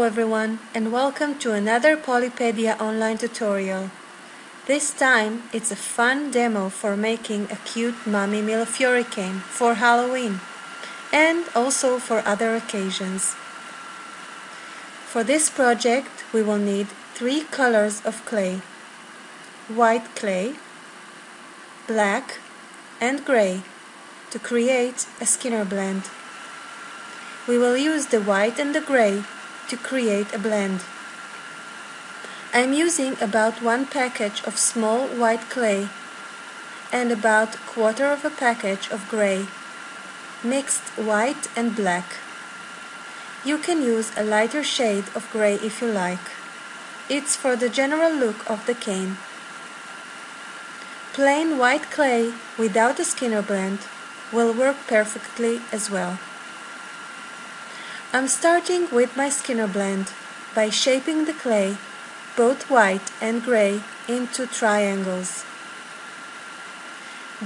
everyone, and welcome to another Polypedia online tutorial. This time it's a fun demo for making a cute mummy millefiori cane for Halloween and also for other occasions. For this project we will need 3 colors of clay: white clay, black and gray, to create a Skинner blend. We will use the white and the gray to create a blend. I am using about 1 package of small white clay and about 1/4 of a package of gray, mixed white and black. You can use a lighter shade of gray if you like. It's for the general look of the cane. Plain white clay without a Skинner blend will work perfectly as well. I'm starting with my Skinner blend by shaping the clay, both white and gray, into triangles.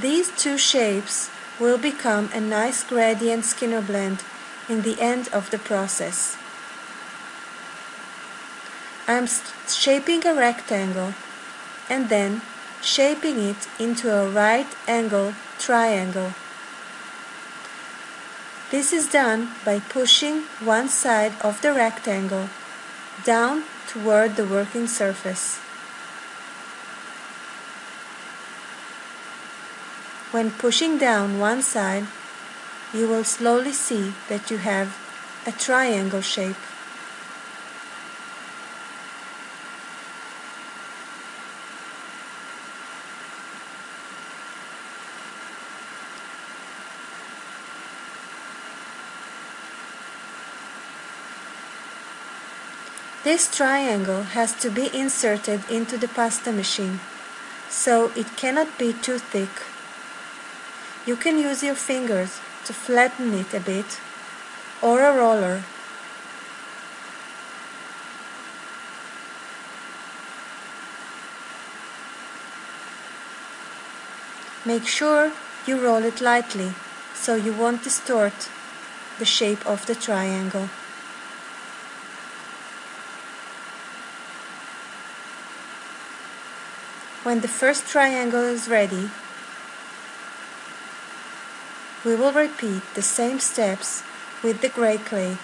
These 2 shapes will become a nice gradient Skinner blend in the end of the process. I'm shaping a rectangle and then shaping it into a right angle triangle. This is done by pushing one side of the rectangle down toward the working surface. When pushing down one side, you will slowly see that you have a triangle shape. This triangle has to be inserted into the pasta machine, so it cannot be too thick. You can use your fingers to flatten it a bit, or a roller. Make sure you roll it lightly, so you won't distort the shape of the triangle. When the first triangle is ready, we will repeat the same steps with the gray clay.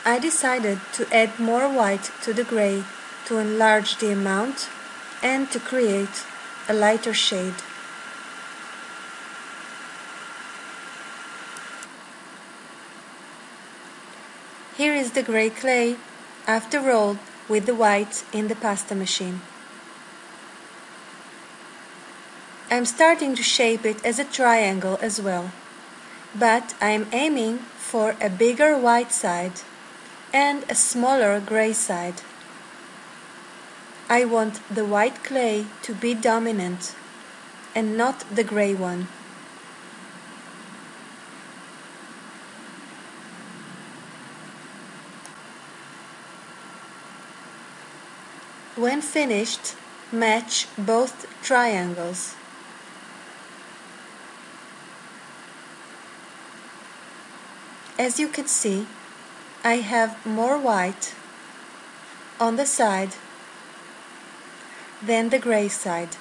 I decided to add more white to the gray to enlarge the amount and to create a lighter shade. Here is the gray clay after rolled with the white in the pasta machine. I'm starting to shape it as a triangle as well, but I'm aiming for a bigger white side and a smaller gray side. I want the white clay to be dominant and not the gray one. When finished, match both triangles. As you can see, I have more white on the side than the gray side.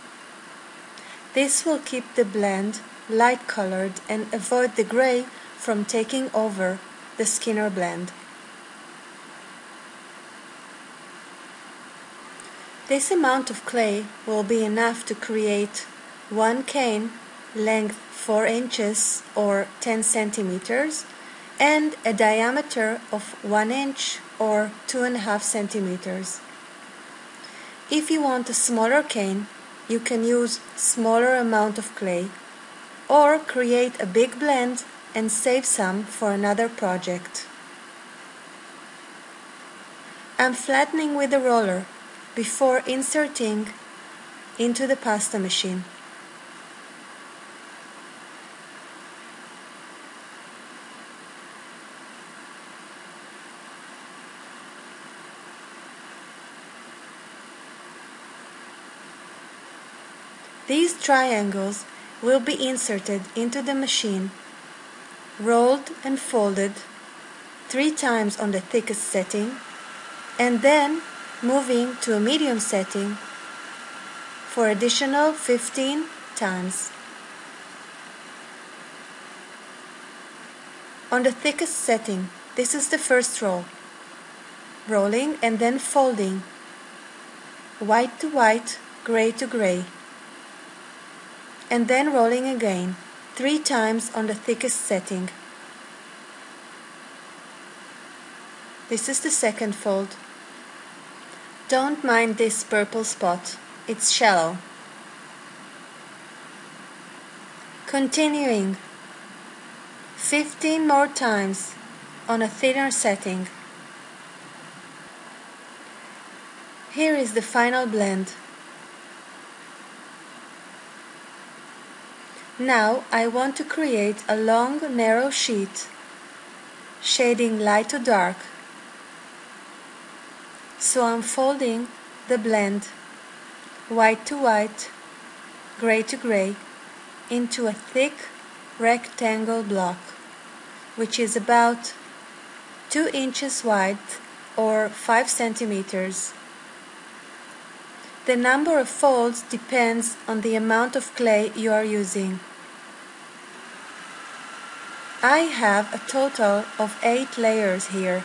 This will keep the blend light colored and avoid the gray from taking over the Skinner blend. This amount of clay will be enough to create 1 cane, length 4 inches or 10 centimeters, and a diameter of 1 inch or 2.5 centimeters. If you want a smaller cane, you can use smaller amount of clay, or create a big blend and save some for another project. I'm flattening with a roller before inserting into the pasta machine. These triangles will be inserted into the machine rolled and folded 3 times on the thickest setting, and then moving to a medium setting for additional 15 times. On the thickest setting, this is the first roll, rolling and then folding, white to white, gray to gray, and then rolling again 3 times on the thickest setting. This is the second fold. Don't mind this purple spot, it's shallow. Continuing 15 more times on a thinner setting. Here is the final blend. Now I want to create a long, narrow sheet, shading light to dark. So I'm folding the blend, white to white, gray to gray, into a thick rectangle block, which is about 2 inches wide or 5 centimeters. The number of folds depends on the amount of clay you are using. I have a total of 8 layers here.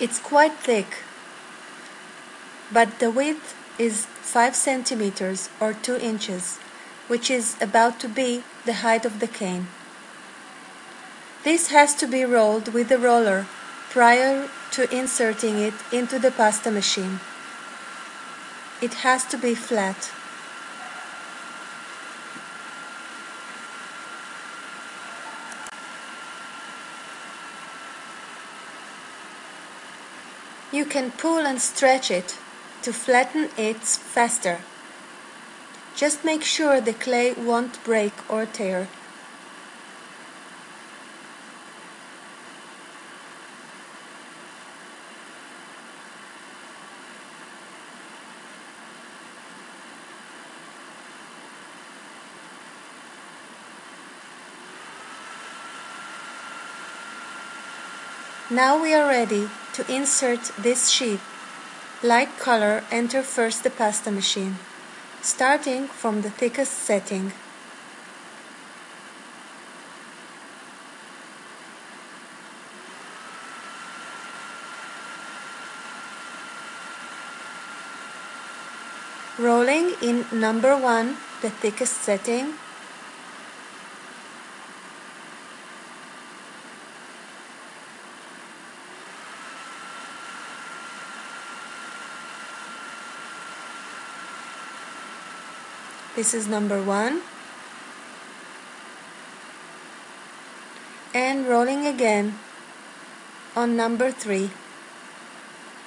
It's quite thick, but the width is 5 centimeters or 2 inches, which is about to be the height of the cane. This has to be rolled with the roller prior to inserting it into the pasta machine. It has to be flat. You can pull and stretch it to flatten it faster. Just make sure the clay won't break or tear. Now we are ready to insert this sheet. Light color enter first the pasta machine, starting from the thickest setting. Rolling in number 1, the thickest setting. This is number 1. And rolling again on number 3,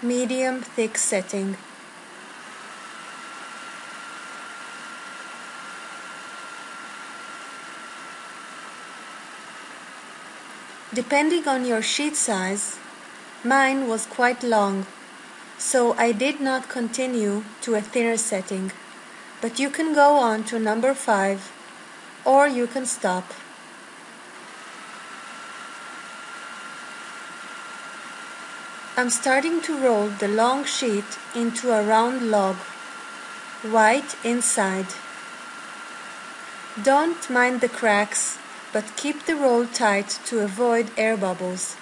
medium thick setting. Depending on your sheet size, mine was quite long, so I did not continue to a thinner setting. But you can go on to number 5, or you can stop. I'm starting to roll the long sheet into a round log, white inside. Don't mind the cracks, but keep the roll tight to avoid air bubbles.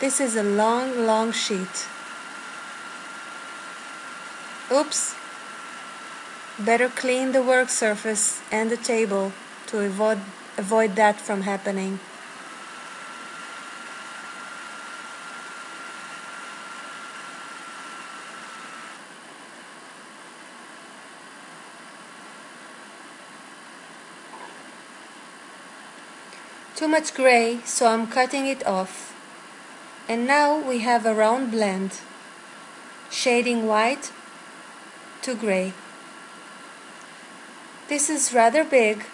This is a long sheet. Oops! Better clean the work surface and the table to avoid that from happening. Too much gray, so I'm cutting it off. And now we have a round blend, shading white to gray. This is rather big,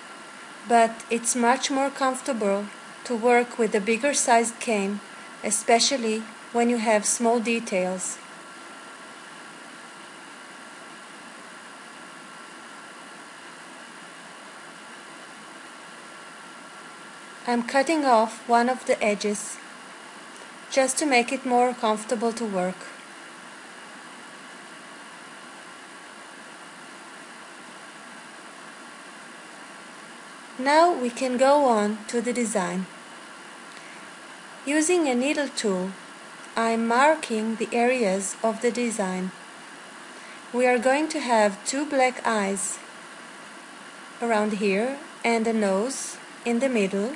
but it's much more comfortable to work with a bigger sized cane, especially when you have small details. I'm cutting off one of the edges just to make it more comfortable to work. Now we can go on to the design. Using a needle tool, I'm marking the areas of the design. We are going to have two black eyes around here and a nose in the middle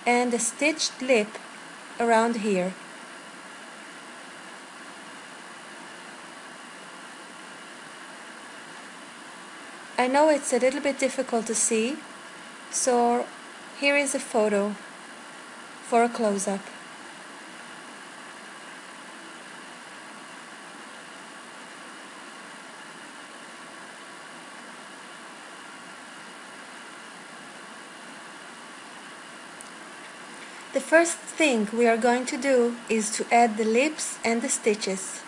and a stitched lip around here. I know it's a little bit difficult to see, so here is a photo for a close-up. The first thing we are going to do is to add the lips and the stitches.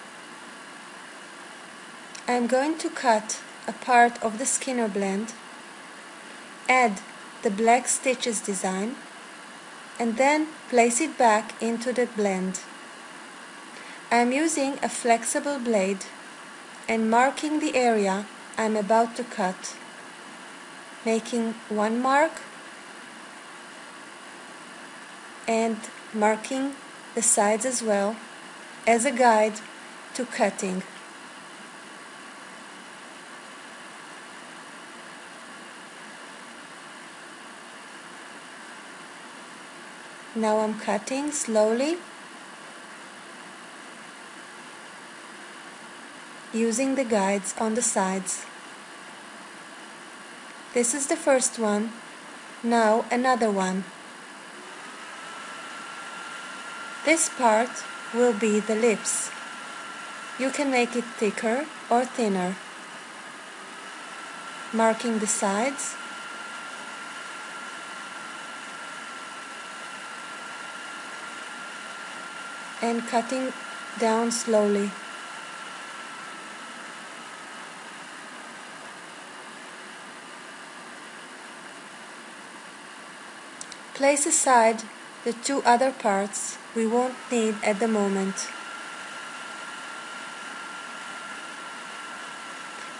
I am going to cut a part of the Skинner blend, add the black stitches design, and then place it back into the blend. I am using a flexible blade and marking the area I am about to cut, making one mark and marking the sides as well as a guide to cutting. Now I'm cutting slowly using the guides on the sides. This is the first one, now another one. This part will be the lips. You can make it thicker or thinner. Marking the sides. And cutting down slowly. Place aside the two other parts we won't need at the moment.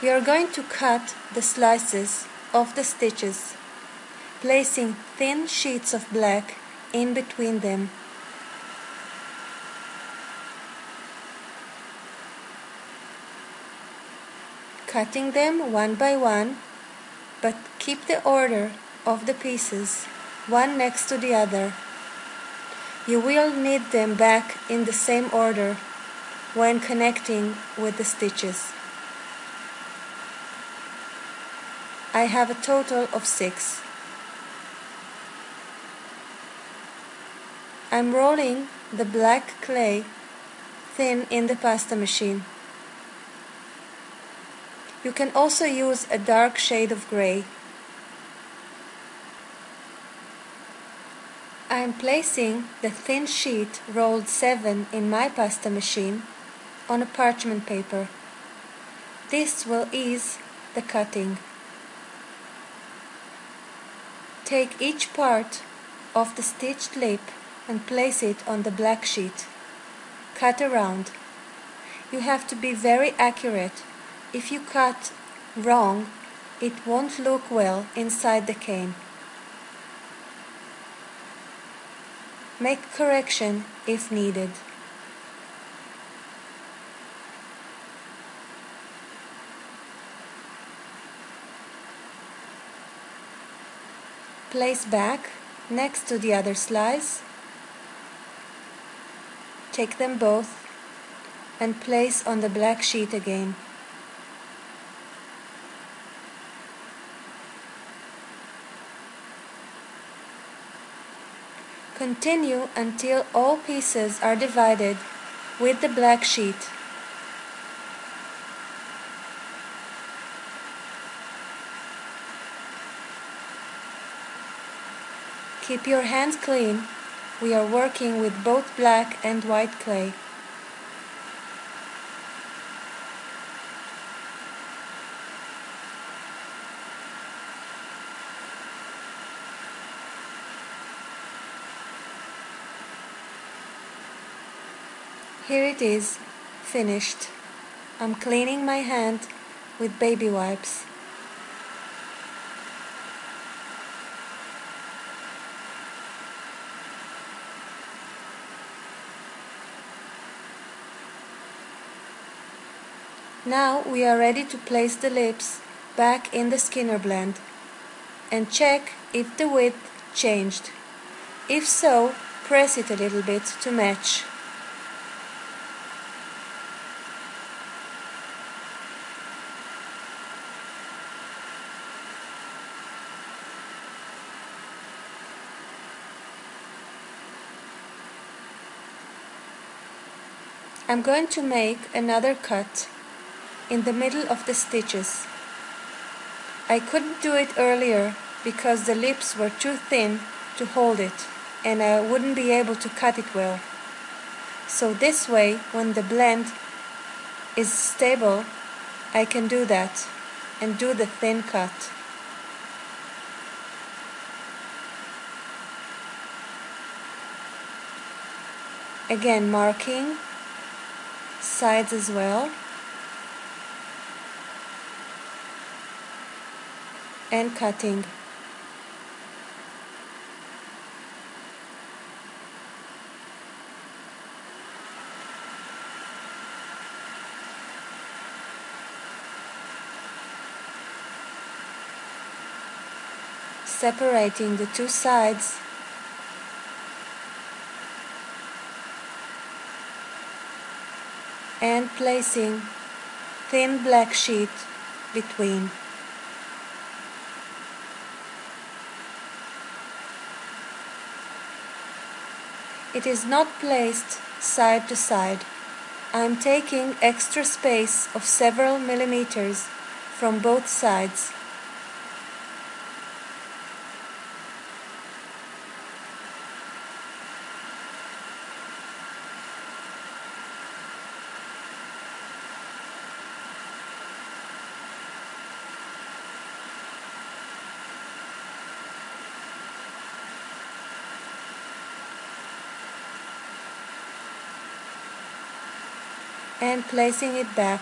We are going to cut the slices of the stitches, placing thin sheets of black in between them. Cutting them one by one, but keep the order of the pieces one next to the other. You will need them back in the same order when connecting with the stitches. I have a total of 6. I'm rolling the black clay thin in the pasta machine. You can also use a dark shade of gray. I am placing the thin sheet rolled 7 in my pasta machine on a parchment paper. This will ease the cutting. Take each part of the stitched lip and place it on the black sheet. Cut around. You have to be very accurate. If you cut wrong, it won't look well inside the cane. Make correction if needed. Place back next to the other slice. Take them both and place on the black sheet again. Continue until all pieces are divided with the black sheet. Keep your hands clean we are working with both black and white clay. Here it is, finished. I'm cleaning my hand with baby wipes. Now we are ready to place the lips back in the Skинner blend and check if the width changed. If so, press it a little bit to match. I'm going to make another cut in the middle of the stitches. I couldn't do it earlier because the lips were too thin to hold it and I wouldn't be able to cut it well. So this way, when the blend is stable, I can do that and do the thin cut. Again, marking sides as well, and cutting. Separating the two sides and placing thin black sheet between. It is not placed side to side. I am taking extra space of several millimeters from both sides. And placing it back.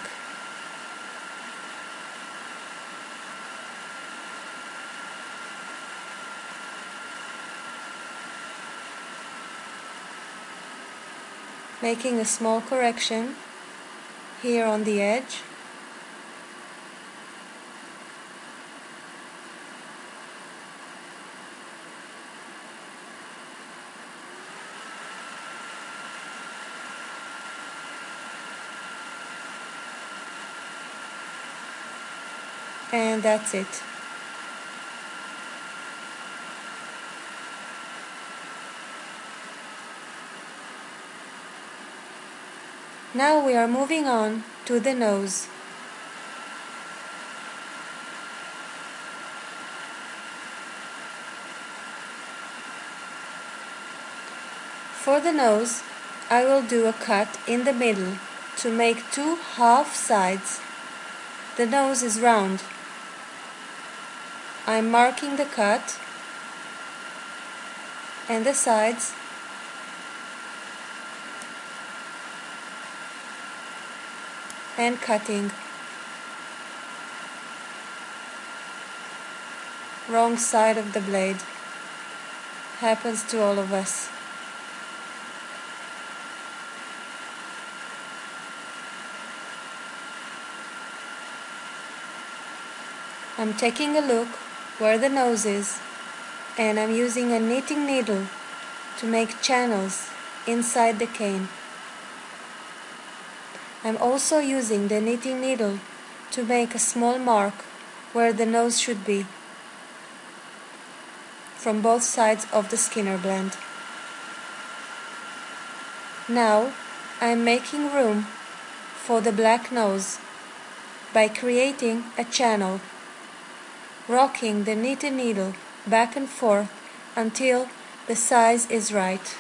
Making a small correction here on the edge. And that's it. Now we are moving on to the nose. For the nose, I will do a cut in the middle to make two half sides. The nose is round. I'm marking the cut and the sides and cutting. Wrong side of the blade. Happens to all of us. I'm taking a look where the nose is, and I'm using a knitting needle to make channels inside the cane. I'm also using the knitting needle to make a small mark where the nose should be from both sides of the Skинner blend. Now I'm making room for the black nose by creating a channel, rocking the knitting needle back and forth until the size is right.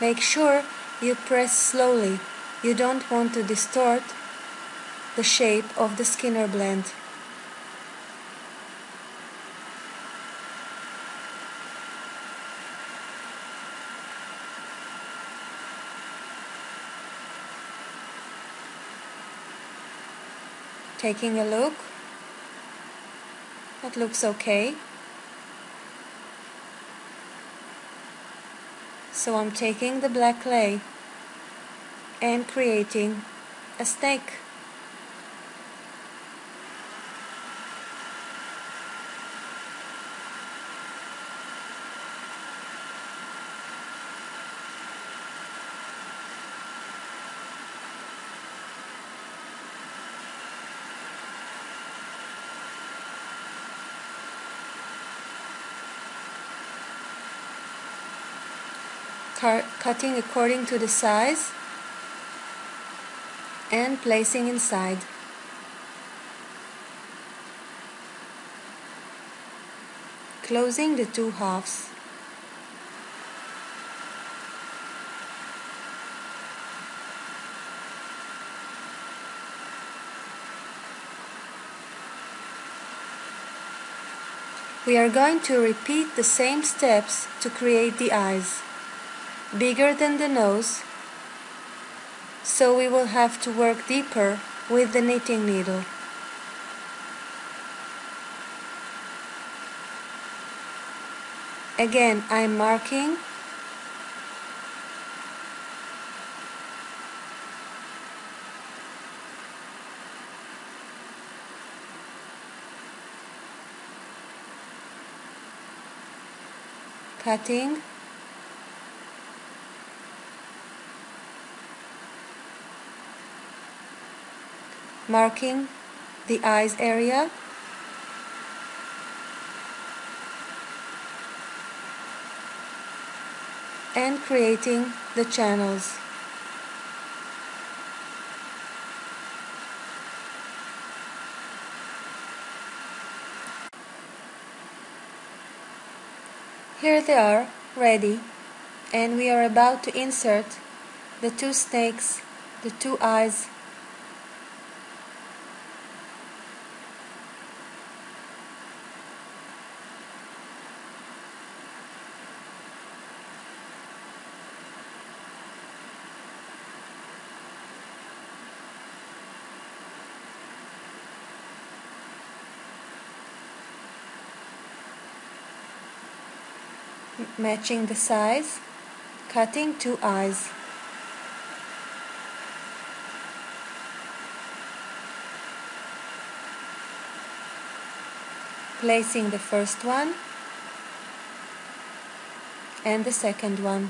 Make sure you press slowly. You don't want to distort the shape of the Skинner blend. Taking a look, that looks okay. So I'm taking the black clay and creating a snake. Cutting according to the size and placing inside. Closing the two halves. We are going to repeat the same steps to create the eyes. Bigger than the nose, so we will have to work deeper with the knitting needle. Again, I'm marking cutting, marking the eyes area, and creating the channels. Here they are, ready, and we are about to insert the two snakes, the two eyes, matching the size, cutting two eyes. Placing the first one and the second one.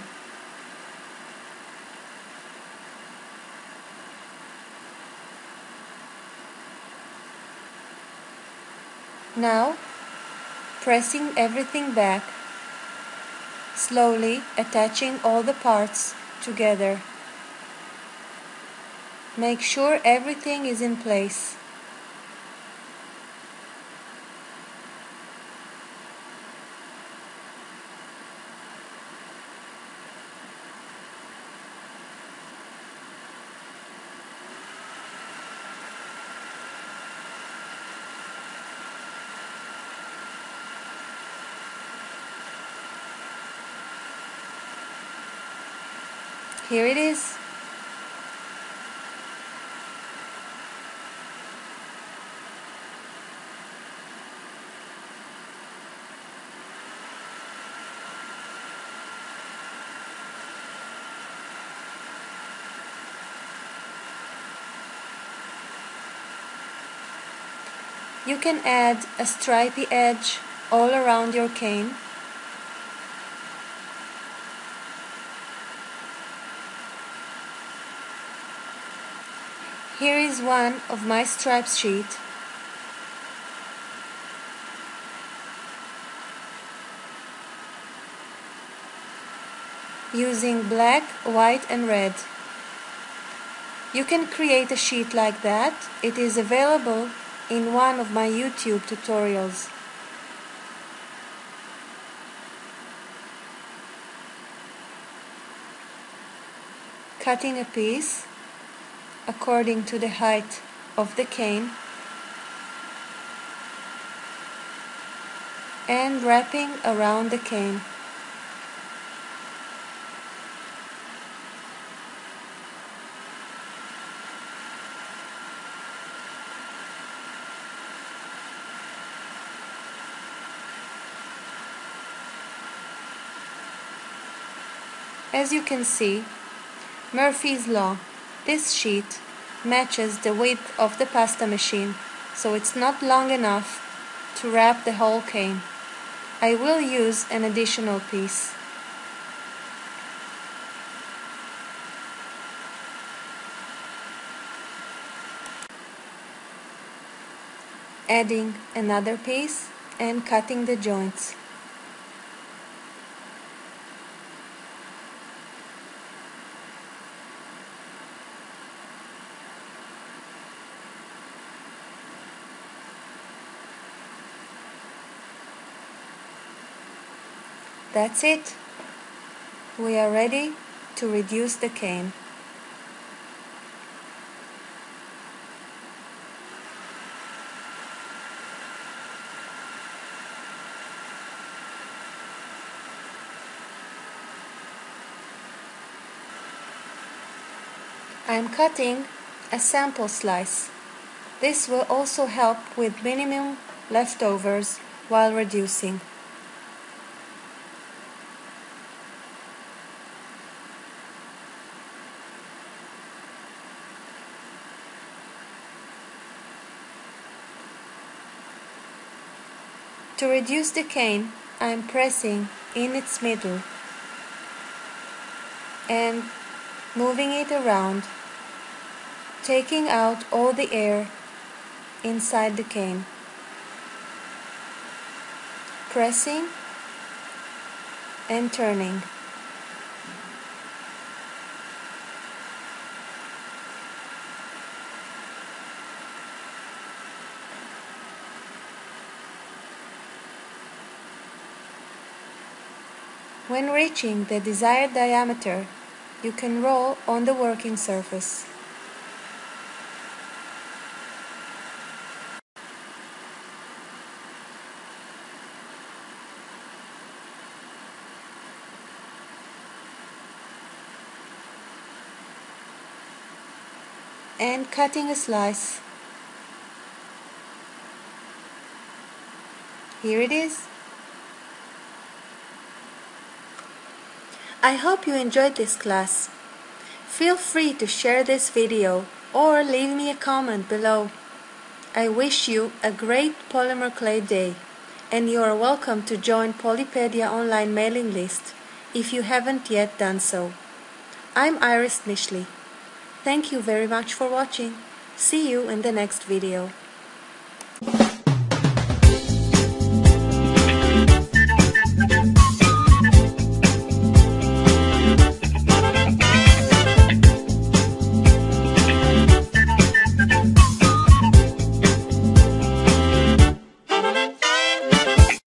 Now, pressing everything back, slowly attaching all the parts together. Make sure everything is in place. Here it is. You can add a stripy edge all around your cane. Here is one of my stripes sheet. Using black, white and red. You can create a sheet like that. It is available in one of my YouTube tutorials. cutting a piece according to the height of the cane and wrapping around the cane. As you can see, Murphy's Law, this sheet matches the width of the pasta machine, so it's not long enough to wrap the whole cane. I will use an additional piece. Adding another piece and cutting the joints. That's it. We are ready to reduce the cane. I am cutting a sample slice. This will also help with minimum leftovers while reducing. To reduce the cane, I am pressing in its middle and moving it around, taking out all the air inside the cane. Pressing and turning. When reaching the desired diameter, you can roll on the working surface. And cutting a slice. Here it is. I hope you enjoyed this class. Feel free to share this video or leave me a comment below. I wish you a great polymer clay day, and you are welcome to join Polypedia online mailing list if you haven't yet done so. I'm Iris Nishley. Thank you very much for watching. See you in the next video.